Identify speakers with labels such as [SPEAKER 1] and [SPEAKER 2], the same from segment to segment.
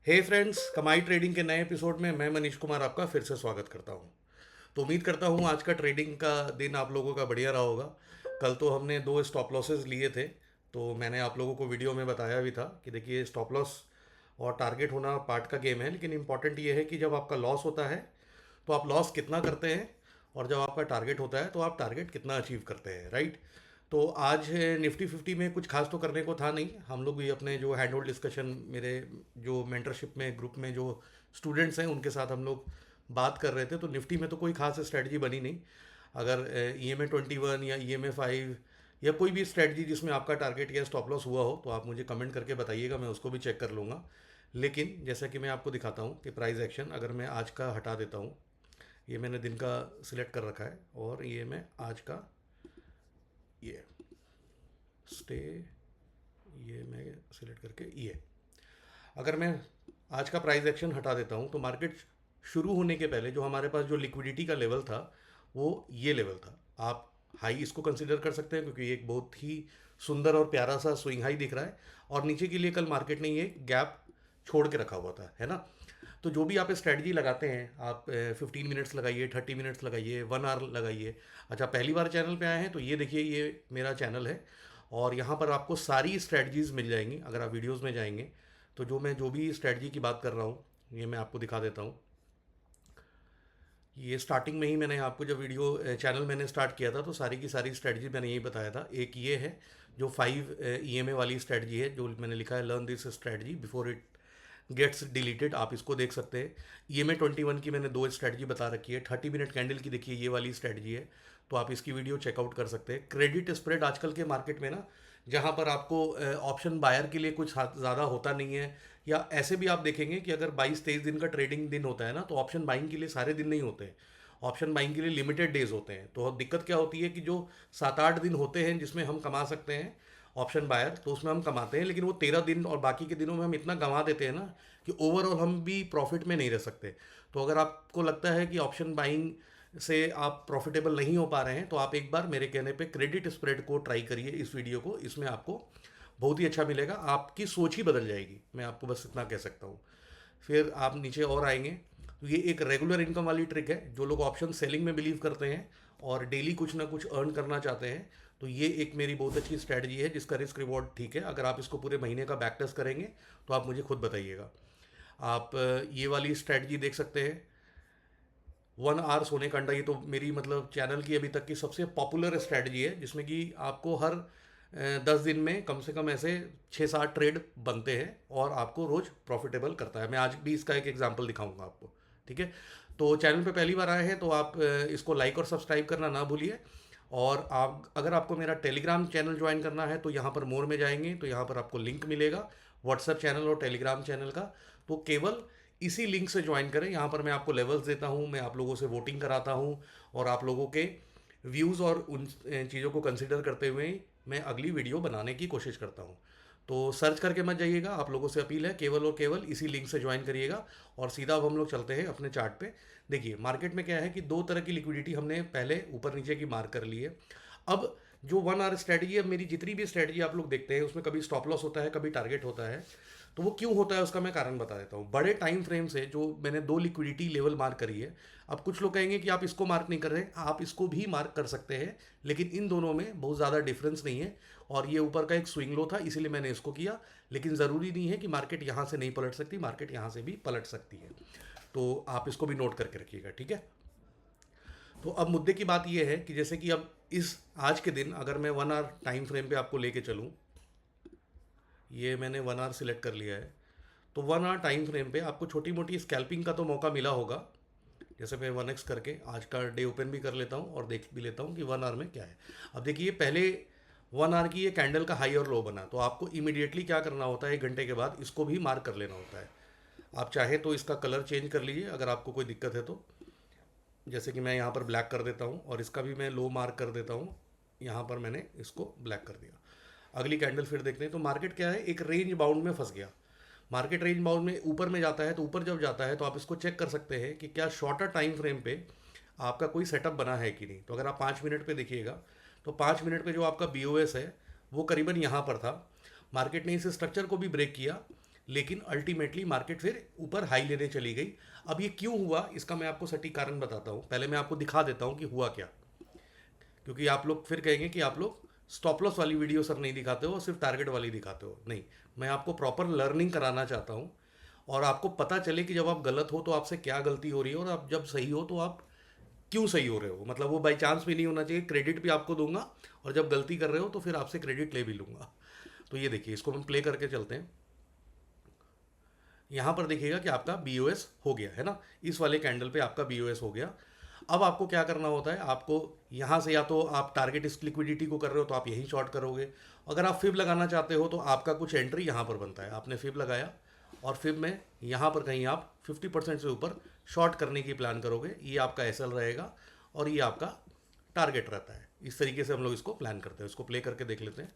[SPEAKER 1] हे friends, कमाई trading के नए एपिसोड में मैं मनीष कुमार आपका फिर से स्वागत करता हूं। तो उम्मीद करता हूं आज का ट्रेडिंग का दिन आप लोगों का बढ़िया रहा होगा। कल तो हमने दो स्टॉप लॉसेस लिए थे, तो मैंने आप लोगों को वीडियो में बताया भी था कि देखिए स्टॉप लॉस और टारगेट होना पार्ट का गेम है, लेकिन इंपॉर्टेंट ये है कि जब आपका लॉस होता है तो आप लॉस कितना करते हैं, और जब आपका टारगेट होता है तो आप टारगेट कितना अचीव करते हैं, राइट। तो आज निफ्टी फिफ्टी में कुछ खास तो करने को था नहीं। हम लोग भी अपने जो हैंड होल्ड डिस्कशन, मेरे जो मेंटरशिप में ग्रुप में जो स्टूडेंट्स हैं उनके साथ हम लोग बात कर रहे थे, तो निफ्टी में तो कोई खास स्ट्रेटजी बनी नहीं। अगर EMA 21 या EMA 5 या कोई भी स्ट्रेटजी जिसमें आपका टारगेट या स्टॉप लॉस हुआ हो तो आप मुझे कमेंट करके बताइएगा, मैं उसको भी चेक कर लूँगा। लेकिन जैसा कि मैं आपको दिखाता हूँ कि प्राइस एक्शन अगर मैं आज का हटा देता हूँ, ये मैंने दिन का सिलेक्ट कर रखा है और ये मैं आज का, ये स्टे, ये मैं सिलेक्ट करके ये, अगर मैं आज का प्राइस एक्शन हटा देता हूँ तो मार्केट शुरू होने के पहले जो हमारे पास जो लिक्विडिटी का लेवल था वो ये लेवल था। आप हाई इसको कंसिडर कर सकते हैं क्योंकि ये एक बहुत ही सुंदर और प्यारा सा स्विंग हाई दिख रहा है, और नीचे के लिए कल मार्केट ने ये गैप छोड़ के रखा हुआ था, है ना। तो जो भी आप स्ट्रेटजी लगाते हैं, आप 15 मिनट्स लगाइए, 30 मिनट्स लगाइए, 1 आवर लगाइए। अच्छा, पहली बार चैनल पे आए हैं तो ये देखिए, ये मेरा चैनल है और यहाँ पर आपको सारी स्ट्रेटजीज़ मिल जाएंगी। अगर आप वीडियोज़ में जाएंगे तो जो भी स्ट्रेटजी की बात कर रहा हूँ ये मैं आपको दिखा देता हूँ। ये स्टार्टिंग में ही मैंने आपको जब वीडियो चैनल मैंने स्टार्ट किया था तो सारी की सारी स्ट्रेटजी मैंने यही बताया था। एक ये है जो 5 EMA वाली स्ट्रेटजी है, जो मैंने लिखा है learn this strategy before it gets deleted, आप इसको देख सकते हैं। EMA 21 की मैंने दो स्ट्रेटजी बता रखी है। 30 मिनट कैंडल की देखिए ये वाली स्ट्रेटजी है, तो आप इसकी वीडियो चेकआउट कर सकते हैं। क्रेडिट स्प्रेड आजकल के मार्केट में ना, जहाँ पर आपको ऑप्शन बायर के लिए कुछ ज़्यादा होता नहीं है, या ऐसे भी आप देखेंगे कि अगर 22-23 दिन का ट्रेडिंग दिन होता है ना, तो ऑप्शन बाइंग के लिए सारे दिन नहीं होते हैं। ऑप्शन बाइंग के लिए लिमिटेड डेज होते हैं। तो दिक्कत क्या होती है कि जो 7-8 दिन होते हैं जिसमें हम कमा सकते हैं ऑप्शन बायर, तो उसमें हम कमाते हैं, लेकिन वो 13 दिन और बाकी के दिनों में हम इतना गंवा देते हैं ना कि ओवरऑल हम भी प्रॉफिट में नहीं रह सकते। तो अगर आपको लगता है कि ऑप्शन बाइंग से आप प्रॉफिटेबल नहीं हो पा रहे हैं तो आप एक बार मेरे कहने पे क्रेडिट स्प्रेड को ट्राई करिए, इस वीडियो को, इसमें आपको बहुत ही अच्छा मिलेगा, आपकी सोच ही बदल जाएगी, मैं आपको बस इतना कह सकता हूँ। फिर आप नीचे और आएंगे तो ये एक रेगुलर इनकम वाली ट्रिक है। जो लोग ऑप्शन सेलिंग में बिलीव करते हैं और डेली कुछ ना कुछ अर्न करना चाहते हैं, तो ये एक मेरी बहुत अच्छी स्ट्रैटेजी है जिसका रिस्क रिवॉर्ड ठीक है। अगर आप इसको पूरे महीने का बैक टेस्ट करेंगे तो आप मुझे खुद बताइएगा। आप ये वाली स्ट्रैटेजी देख सकते हैं, 1 आवर सोने का अंडा। ये तो मेरी मतलब चैनल की अभी तक की सबसे पॉपुलर स्ट्रैटेजी है, जिसमें कि आपको हर 10 दिन में कम से कम ऐसे 6-7 ट्रेड बनते हैं और आपको रोज़ प्रॉफिटेबल करता है। मैं आज भी इसका एक एग्जांपल दिखाऊंगा आपको, ठीक है। तो चैनल पे पहली बार आए हैं तो आप इसको लाइक और सब्सक्राइब करना ना भूलिए। और आप, अगर आपको मेरा टेलीग्राम चैनल ज्वाइन करना है तो यहाँ पर मोर में जाएंगे तो यहाँ पर आपको लिंक मिलेगा व्हाट्सएप चैनल और टेलीग्राम चैनल का। तो केवल इसी लिंक से ज्वाइन करें। यहाँ पर मैं आपको लेवल्स देता हूँ, मैं आप लोगों से वोटिंग कराता हूँ, और आप लोगों के व्यूज़ और उन चीज़ों को कंसिडर करते हुए मैं अगली वीडियो बनाने की कोशिश करता हूँ। तो सर्च करके मत जाइएगा, आप लोगों से अपील है, केवल और केवल इसी लिंक से ज्वाइन करिएगा। और सीधा अब हम लोग चलते हैं अपने चार्ट पे। देखिए मार्केट में क्या है कि दो तरह की लिक्विडिटी हमने पहले ऊपर नीचे की मार्क कर ली है। अब जो 1 आवर स्ट्रेटजी है, मेरी जितनी भी स्ट्रेटजी आप लोग देखते हैं उसमें कभी स्टॉप लॉस होता है, कभी टारगेट होता है। तो वो क्यों होता है उसका मैं कारण बता देता हूँ। बड़े टाइम फ्रेम से जो मैंने दो लिक्विडिटी लेवल मार्क करी है, अब कुछ लोग कहेंगे कि आप इसको मार्क नहीं कर रहे, आप इसको भी मार्क कर सकते हैं, लेकिन इन दोनों में बहुत ज़्यादा डिफरेंस नहीं है। और ये ऊपर का एक स्विंग लो था इसीलिए मैंने इसको किया, लेकिन ज़रूरी नहीं है कि मार्केट यहाँ से नहीं पलट सकती, मार्केट यहाँ से भी पलट सकती है। तो आप इसको भी नोट करके रखिएगा, ठीक है। तो अब मुद्दे की बात यह है कि जैसे कि अब इस आज के दिन अगर मैं 1 आवर टाइम फ्रेम पे आपको लेके चलूँ, ये मैंने 1 आवर सिलेक्ट कर लिया है। तो 1 आवर टाइम फ्रेम पे आपको छोटी मोटी स्कैल्पिंग का तो मौका मिला होगा। जैसे मैं 1x करके आज का डे ओपन भी कर लेता हूँ और देख भी लेता हूँ कि 1 आवर में क्या है। अब देखिए पहले 1 आवर की ये कैंडल का हाई और लो बना, तो आपको इमीडिएटली क्या करना होता है, 1 घंटे के बाद इसको भी मार्क कर लेना होता है। आप चाहे तो इसका कलर चेंज कर लीजिए अगर आपको कोई दिक्कत है तो। जैसे कि मैं यहाँ पर ब्लैक कर देता हूँ और इसका भी मैं लो मार्क कर देता हूँ, यहाँ पर मैंने इसको ब्लैक कर दिया। अगली कैंडल फिर देखते हैं। तो मार्केट क्या है, एक रेंज बाउंड में फंस गया। मार्केट रेंज बाउंड में ऊपर में जाता है, तो ऊपर जब जाता है तो आप इसको चेक कर सकते हैं कि क्या शॉर्टर टाइम फ्रेम पे आपका कोई सेटअप बना है कि नहीं। तो अगर आप 5 मिनट पे देखिएगा तो 5 मिनट पे जो आपका BOS है वो करीबन यहाँ पर था। मार्केट ने इस स्ट्रक्चर को भी ब्रेक किया, लेकिन अल्टीमेटली मार्केट फिर ऊपर हाई लेने चली गई। अब ये क्यों हुआ, इसका मैं आपको सटीक कारण बताता हूँ। पहले मैं आपको दिखा देता हूँ कि हुआ क्या, क्योंकि आप लोग फिर कहेंगे कि आप लोग स्टॉप लॉस वाली वीडियो सर नहीं दिखाते हो, सिर्फ टारगेट वाली दिखाते हो। नहीं, मैं आपको प्रॉपर लर्निंग कराना चाहता हूँ, और आपको पता चले कि जब आप गलत हो तो आपसे क्या गलती हो रही है, और आप जब सही हो तो आप क्यों सही हो रहे हो। मतलब वो बाई चांस भी नहीं होना चाहिए, क्रेडिट भी आपको दूंगा, और जब गलती कर रहे हो तो फिर आपसे क्रेडिट ले भी लूँगा। तो ये देखिए, इसको हम प्ले करके चलते हैं। यहाँ पर देखिएगा कि आपका बी हो गया है ना, इस वाले कैंडल पे आपका बी हो गया। अब आपको क्या करना होता है, आपको यहाँ से या तो आप टारगेट इस लिक्विडिटी को कर रहे हो तो आप यहीं शॉर्ट करोगे। अगर आप फिब लगाना चाहते हो तो आपका कुछ एंट्री यहाँ पर बनता है। आपने फिब लगाया और फिब में यहाँ पर कहीं आप 50% से ऊपर शॉर्ट करने की प्लान करोगे। ये आपका एसएल रहेगा और ये आपका टारगेट रहता है। इस तरीके से हम लोग इसको प्लान करते हैं। इसको प्ले करके देख लेते हैं।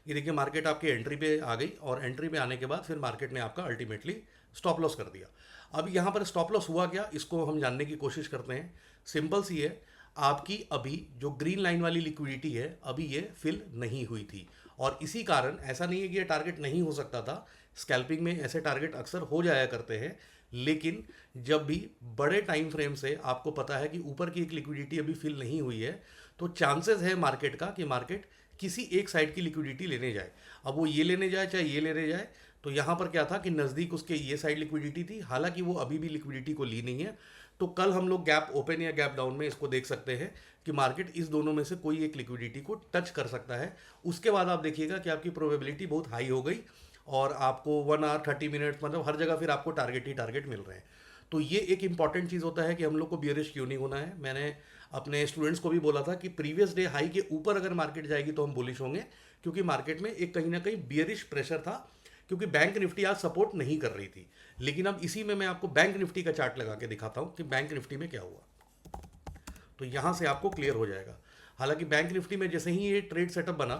[SPEAKER 1] ये देखिए, मार्केट आपकी एंट्री पे आ गई, और एंट्री पे आने के बाद फिर मार्केट ने आपका अल्टीमेटली स्टॉप लॉस कर दिया। अब यहाँ पर स्टॉप लॉस हुआ क्या, इसको हम जानने की कोशिश करते हैं। सिंपल सी है, आपकी अभी जो ग्रीन लाइन वाली लिक्विडिटी है अभी ये फिल नहीं हुई थी, और इसी कारण ऐसा नहीं है कि ये टारगेट नहीं हो सकता था। स्कैल्पिंग में ऐसे टारगेट अक्सर हो जाया करते हैं, लेकिन जब भी बड़े टाइम फ्रेम से आपको पता है कि ऊपर की एक लिक्विडिटी अभी फिल नहीं हुई है, तो चांसेस है मार्केट का कि मार्केट किसी एक साइड की लिक्विडिटी लेने जाए। अब वो ये लेने जाए चाहे ये लेने जाए, तो यहाँ पर क्या था कि नज़दीक उसके ये साइड लिक्विडिटी थी, हालांकि वो अभी भी लिक्विडिटी को ली नहीं है। तो कल हम लोग गैप ओपन या गैप डाउन में इसको देख सकते हैं कि मार्केट इस दोनों में से कोई एक लिक्विडिटी को टच कर सकता है। उसके बाद आप देखिएगा कि आपकी प्रोबेबिलिटी बहुत हाई हो गई, और आपको 1 आवर 30 मिनट्स मतलब हर जगह फिर आपको टारगेट ही टारगेट मिल रहे हैं। तो ये एक इंपॉर्टेंट चीज़ होता है कि हम लोग को बियरिश क्यों नहीं होना है। मैंने अपने स्टूडेंट्स को भी बोला था कि प्रीवियस डे हाई के ऊपर अगर मार्केट जाएगी तो हम बुलिश होंगे, क्योंकि मार्केट में एक कहीं ना कहीं बियरिश प्रेशर था, क्योंकि बैंक निफ्टी आज सपोर्ट नहीं कर रही थी। लेकिन अब इसी में मैं आपको बैंक निफ्टी का चार्ट लगा के दिखाता हूँ कि बैंक निफ्टी में क्या हुआ, तो यहाँ से आपको क्लियर हो जाएगा। हालांकि बैंक निफ्टी में जैसे ही ये ट्रेड सेटअप बना,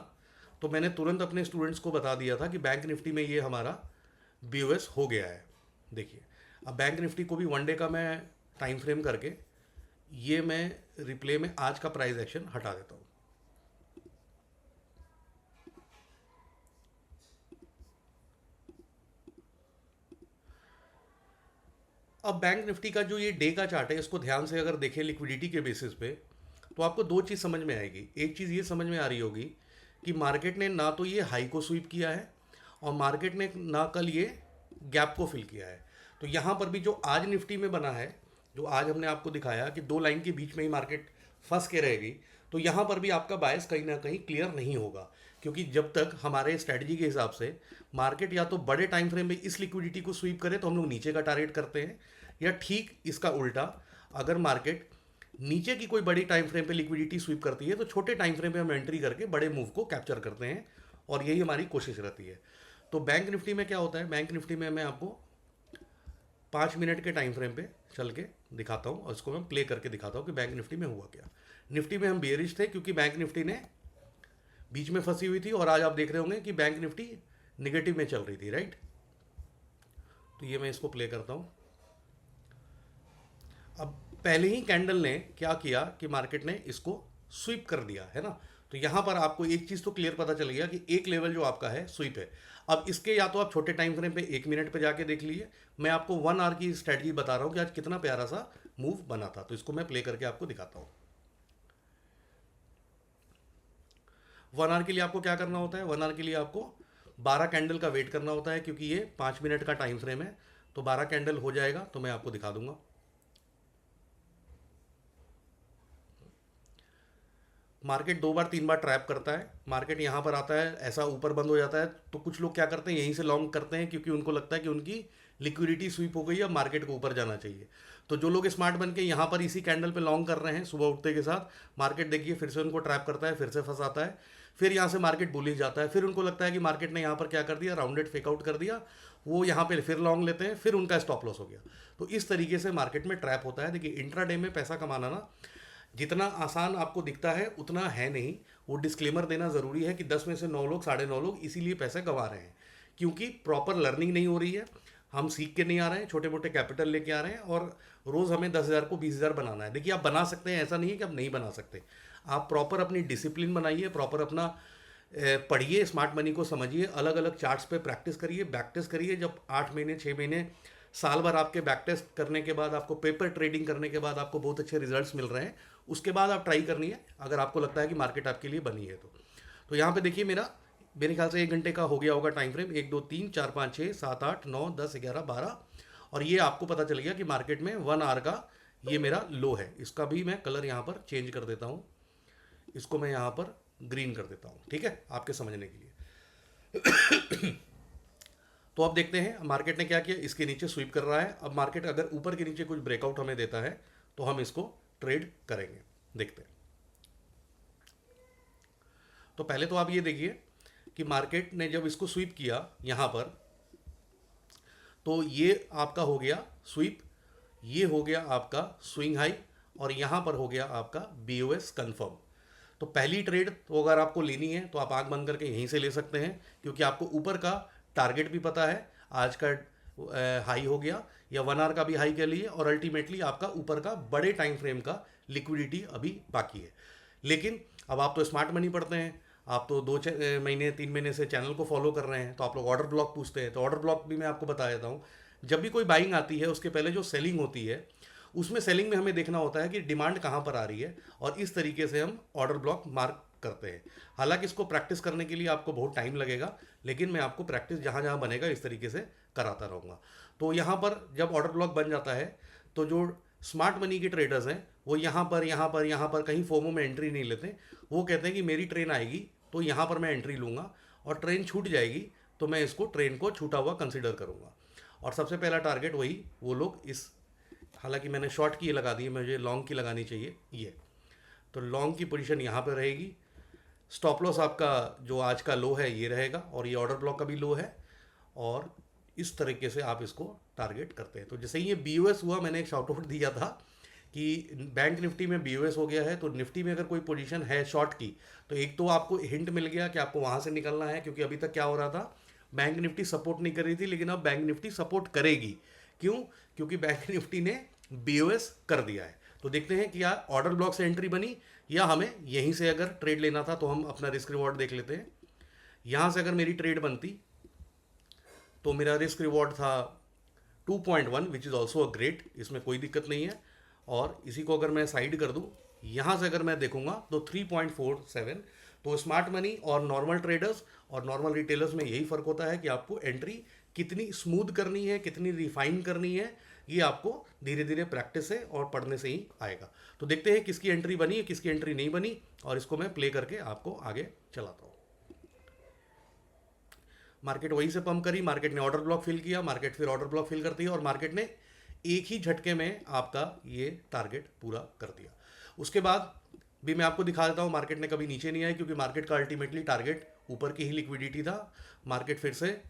[SPEAKER 1] तो मैंने तुरंत अपने स्टूडेंट्स को बता दिया था कि बैंक निफ्टी में ये हमारा बी हो गया है। देखिए, अब बैंक निफ्टी को भी वन डे का मैं टाइम फ्रेम करके ये मैं रिप्ले में आज का प्राइस एक्शन हटा देता हूँ। अब बैंक निफ्टी का जो ये डे का चार्ट है, इसको ध्यान से अगर देखें लिक्विडिटी के बेसिस पे, तो आपको दो चीज़ समझ में आएगी। एक चीज़ ये समझ में आ रही होगी कि मार्केट ने ना तो ये हाई को स्वीप किया है, और मार्केट ने ना कल ये गैप को फिल किया है। तो यहाँ पर भी जो आज निफ्टी में बना है, जो आज हमने आपको दिखाया कि दो लाइन के बीच में ही मार्केट फंस के रहेगी, तो यहाँ पर भी आपका बायस कहीं ना कहीं क्लियर नहीं होगा। क्योंकि जब तक हमारे स्ट्रेटजी के हिसाब से मार्केट या तो बड़े टाइम फ्रेम में इस लिक्विडिटी को स्वीप करे तो हम लोग नीचे का टारगेट करते हैं, या ठीक इसका उल्टा, अगर मार्केट नीचे की कोई बड़ी टाइम फ्रेम पे लिक्विडिटी स्वीप करती है तो छोटे टाइम फ्रेम पे हम एंट्री करके बड़े मूव को कैप्चर करते हैं, और यही हमारी कोशिश रहती है। तो बैंक निफ्टी में क्या होता है, बैंक निफ्टी में मैं आपको 5 मिनट के टाइम फ्रेम पे चल के दिखाता हूँ, और इसको मैं प्ले करके दिखाता हूँ कि बैंक निफ्टी में हुआ क्या। निफ्टी में हम बेयरिश थे क्योंकि बैंक निफ्टी ने बीच में फंसी हुई थी, और आज आप देख रहे होंगे कि बैंक निफ्टी निगेटिव में चल रही थी, राइट। तो ये मैं इसको प्ले करता हूँ। अब पहले ही कैंडल ने क्या किया कि मार्केट ने इसको स्वीप कर दिया है ना। तो यहाँ पर आपको एक चीज़ तो क्लियर पता चल गया कि एक लेवल जो आपका है स्वीप है। अब इसके या तो आप छोटे टाइम फ्रेम पे 1 मिनट पे जाके देख लीजिए, मैं आपको 1 आवर की स्ट्रेटजी बता रहा हूँ कि आज कितना प्यारा सा मूव बना था। तो इसको मैं प्ले करके आपको दिखाता हूँ। 1 आवर के लिए आपको क्या करना होता है, 1 आवर के लिए आपको 12 कैंडल का वेट करना होता है, क्योंकि ये 5 मिनट का टाइम फ्रेम है। तो 12 कैंडल हो जाएगा तो मैं आपको दिखा दूंगा। मार्केट 2 बार 3 बार ट्रैप करता है, मार्केट यहाँ पर आता है, ऐसा ऊपर बंद हो जाता है, तो कुछ लोग क्या करते हैं, यहीं से लॉन्ग करते हैं, क्योंकि उनको लगता है कि उनकी लिक्विडिटी स्वीप हो गई, अब मार्केट को ऊपर जाना चाहिए। तो जो लोग स्मार्ट बन के यहाँ पर इसी कैंडल पे लॉन्ग कर रहे हैं सुबह उठते के साथ, मार्केट देखिए फिर से उनको ट्रैप करता है, फिर से फंसाता है, फिर यहाँ से मार्केट बुलिश जाता है, फिर उनको लगता है कि मार्केट ने यहाँ पर क्या कर दिया, राउंडेड फेकआउट कर दिया, वो यहाँ पे फिर लॉन्ग लेते हैं, फिर उनका स्टॉप लॉस हो गया। तो इस तरीके से मार्केट में ट्रैप होता है। देखिए, इंट्राडे में पैसा कमाना ना जितना आसान आपको दिखता है उतना है नहीं। वो डिस्क्लेमर देना ज़रूरी है कि 10 में से 9 लोग 9.5 लोग इसीलिए पैसे गंवा रहे हैं क्योंकि प्रॉपर लर्निंग नहीं हो रही है। हम सीख के नहीं आ रहे हैं, छोटे मोटे कैपिटल लेके आ रहे हैं, और रोज़ हमें 10,000 को 20,000 बनाना है। देखिए, आप बना सकते हैं, ऐसा नहीं है कि आप नहीं बना सकते। आप प्रॉपर अपनी डिसिप्लिन बनाइए, प्रॉपर अपना पढ़िए, स्मार्ट मनी को समझिए, अलग अलग चार्ट्स पे प्रैक्टिस करिए। जब 8 महीने 6 महीने साल भर आपके बैक टेस्ट करने के बाद, आपको पेपर ट्रेडिंग करने के बाद आपको बहुत अच्छे रिजल्ट्स मिल रहे हैं, उसके बाद आप ट्राई करनी है, अगर आपको लगता है कि मार्केट आपके लिए बनी है तो यहाँ पे देखिए मेरे ख्याल से 1 घंटे का हो गया होगा टाइम फ्रेम। 1 2 3 4 5 6 7 8 9 10 11 12, और ये आपको पता चल गया कि मार्केट में 1 आवर का ये मेरा लो है। इसका भी मैं कलर यहाँ पर चेंज कर देता हूँ, इसको मैं यहाँ पर ग्रीन कर देता हूँ, ठीक है, आपके समझने के लिए। तो अब देखते हैं मार्केट ने क्या किया, इसके नीचे स्वीप कर रहा है। अब मार्केट अगर ऊपर के नीचे कुछ ब्रेकआउट हमें देता है तो हम इसको ट्रेड करेंगे, देखते हैं। तो पहले तो आप ये देखिए कि मार्केट ने जब इसको स्वीप किया यहाँ पर, तो ये आपका हो गया स्वीप, ये हो गया आपका स्विंग हाई, और यहाँ पर हो गया आपका BOS कंफर्म। तो पहली ट्रेड तो अगर आपको लेनी है तो आप आंख बंद करके यहीं से ले सकते हैं, क्योंकि आपको ऊपर का टारगेट भी पता है, आज का हाई हो गया या 1 आवर का भी हाई के लिए, और अल्टीमेटली आपका ऊपर का बड़े टाइम फ्रेम का लिक्विडिटी अभी बाकी है। लेकिन अब आप तो स्मार्ट मनी पढ़ते हैं, आप तो 2 महीने 3 महीने से चैनल को फॉलो कर रहे हैं, तो आप लोग ऑर्डर ब्लॉक पूछते हैं। तो ऑर्डर ब्लॉक भी मैं आपको बता देता हूँ। जब भी कोई बाइंग आती है उसके पहले जो सेलिंग होती है, उसमें सेलिंग में हमें देखना होता है कि डिमांड कहाँ पर आ रही है, और इस तरीके से हम ऑर्डर ब्लॉक मार्क करते हैं। हालांकि इसको प्रैक्टिस करने के लिए आपको बहुत टाइम लगेगा, लेकिन मैं आपको प्रैक्टिस जहाँ जहाँ बनेगा इस तरीके से कराता रहूँगा। तो यहाँ पर जब ऑर्डर ब्लॉक बन जाता है, तो जो स्मार्ट मनी के ट्रेडर्स हैं वो यहाँ पर कहीं फोमो में एंट्री नहीं लेते। वो कहते हैं कि मेरी ट्रेन आएगी तो यहाँ पर मैं एंट्री लूँगा, और ट्रेन छूट जाएगी तो मैं इसको ट्रेन को छूटा हुआ कंसिडर करूँगा। और सबसे पहला टारगेट वही वो लोग हालांकि मैंने शॉर्ट की लगा दी है, मुझे लॉन्ग की लगानी चाहिए ये, तो लॉन्ग की पोजीशन यहाँ पर रहेगी। स्टॉप लॉस आपका जो आज का लो है ये रहेगा, और ये ऑर्डर ब्लॉक का भी लो है, और इस तरीके से आप इसको टारगेट करते हैं। तो जैसे ही ये BOS हुआ, मैंने एक शॉर्ट आउट दिया था कि बैंक निफ्टी में BOS हो गया है, तो निफ्टी में अगर कोई पोजीशन है शॉर्ट की, तो एक तो आपको हिंट मिल गया कि आपको वहाँ से निकलना है, क्योंकि अभी तक क्या हो रहा था, बैंक निफ्टी सपोर्ट नहीं कर रही थी, लेकिन अब बैंक निफ्टी सपोर्ट करेगी। क्यों? क्योंकि बैंक निफ्टी ने BOS कर दिया है। तो देखते हैं कि यार ऑर्डर ब्लॉक से एंट्री बनी, या हमें यहीं से अगर ट्रेड लेना था तो हम अपना रिस्क रिवॉर्ड देख लेते हैं। यहाँ से अगर मेरी ट्रेड बनती तो मेरा रिस्क रिवॉर्ड था 2.1, which is also a great, इसमें कोई दिक्कत नहीं है। और इसी को अगर मैं साइड कर दूँ, यहाँ से अगर मैं देखूँगा तो 3.47। तो स्मार्ट मनी और नॉर्मल ट्रेडर्स और नॉर्मल रिटेलर्स में यही फ़र्क होता है कि आपको एंट्री कितनी स्मूथ करनी है, कितनी रिफाइन करनी है, ये आपको धीरे धीरे प्रैक्टिस से और पढ़ने से ही आएगा। तो देखते हैं किसकी एंट्री बनी, किसकी एंट्री नहीं बनी, और इसको मैं प्ले करके आपको आगे चलाता हूँ। मार्केट वहीं से पंप करी, मार्केट ने ऑर्डर ब्लॉक फिल किया, मार्केट फिर ऑर्डर ब्लॉक फिल करती है, और मार्केट ने एक ही झटके में आपका ये टारगेट पूरा कर दिया। उसके बाद भी मैं आपको दिखा देता हूँ, मार्केट ने कभी नीचे नहीं आई, क्योंकि मार्केट का अल्टीमेटली टारगेट ऊपर की ही लिक्विडिटी था। मार्केट फिर से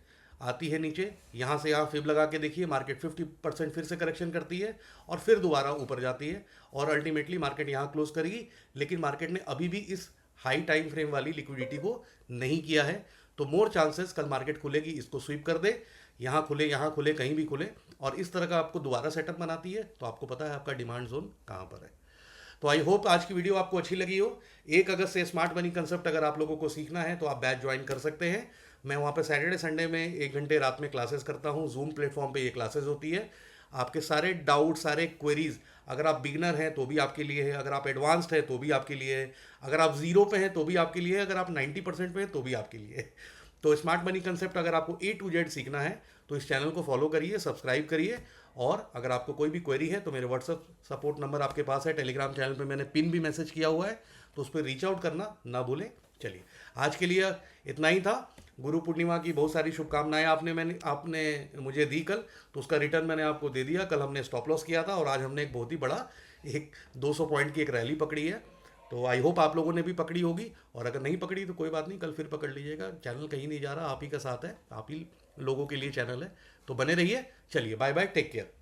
[SPEAKER 1] आती है नीचे, यहाँ से यहाँ फिब लगा के देखिए, मार्केट 50% फिर से करेक्शन करती है, और फिर दोबारा ऊपर जाती है, और अल्टीमेटली मार्केट यहाँ क्लोज करेगी। लेकिन मार्केट ने अभी भी इस हाई टाइम फ्रेम वाली लिक्विडिटी को नहीं किया है, तो मोर चांसेस कल मार्केट खुलेगी, इसको स्वीप कर दे, यहाँ खुले, कहीं भी खुले, और इस तरह का आपको दोबारा सेटअप बनाती है, तो आपको पता है आपका डिमांड जोन कहाँ पर है। तो आई होप आज की वीडियो आपको अच्छी लगी हो। 1 अगस्त से स्मार्ट मनी कंसेप्ट अगर आप लोगों को सीखना है तो आप बैच ज्वाइन कर सकते हैं। मैं वहाँ पे सैटरडे संडे में 1 घंटे रात में क्लासेस करता हूँ, जूम प्लेटफॉर्म पे ये क्लासेस होती है। आपके सारे डाउट, सारे क्वेरीज, अगर आप बिगनर हैं तो भी आपके लिए है, अगर आप एडवांस्ड हैं तो भी आपके लिए है, अगर आप 0 पे हैं तो भी आपके लिए है, अगर आप 90% पे हैं तो भी आपके लिए है। तो स्मार्ट मनी कंसेप्ट अगर आपको A to Z सीखना है तो इस चैनल को फॉलो करिए, सब्सक्राइब करिए, और अगर आपको कोई भी क्वेरी है तो मेरे व्हाट्सअप सपोर्ट नंबर आपके पास है, टेलीग्राम चैनल पे मैंने पिन भी मैसेज किया हुआ है, तो उस पर रीच आउट करना ना भूलें। चलिए आज के लिए इतना ही था। गुरु पूर्णिमा की बहुत सारी शुभकामनाएं आपने मुझे दी कल, तो उसका रिटर्न मैंने आपको दे दिया। कल हमने स्टॉप लॉस किया था, और आज हमने एक बहुत ही बड़ा 200 पॉइंट की एक रैली पकड़ी है। तो आई होप आप लोगों ने भी पकड़ी होगी, और अगर नहीं पकड़ी तो कोई बात नहीं, कल फिर पकड़ लीजिएगा। चैनल कहीं नहीं जा रहा, आप ही का साथ है, आप ही लोगों के लिए चैनल है, तो बने रहिए। चलिए बाय बाय, टेक केयर।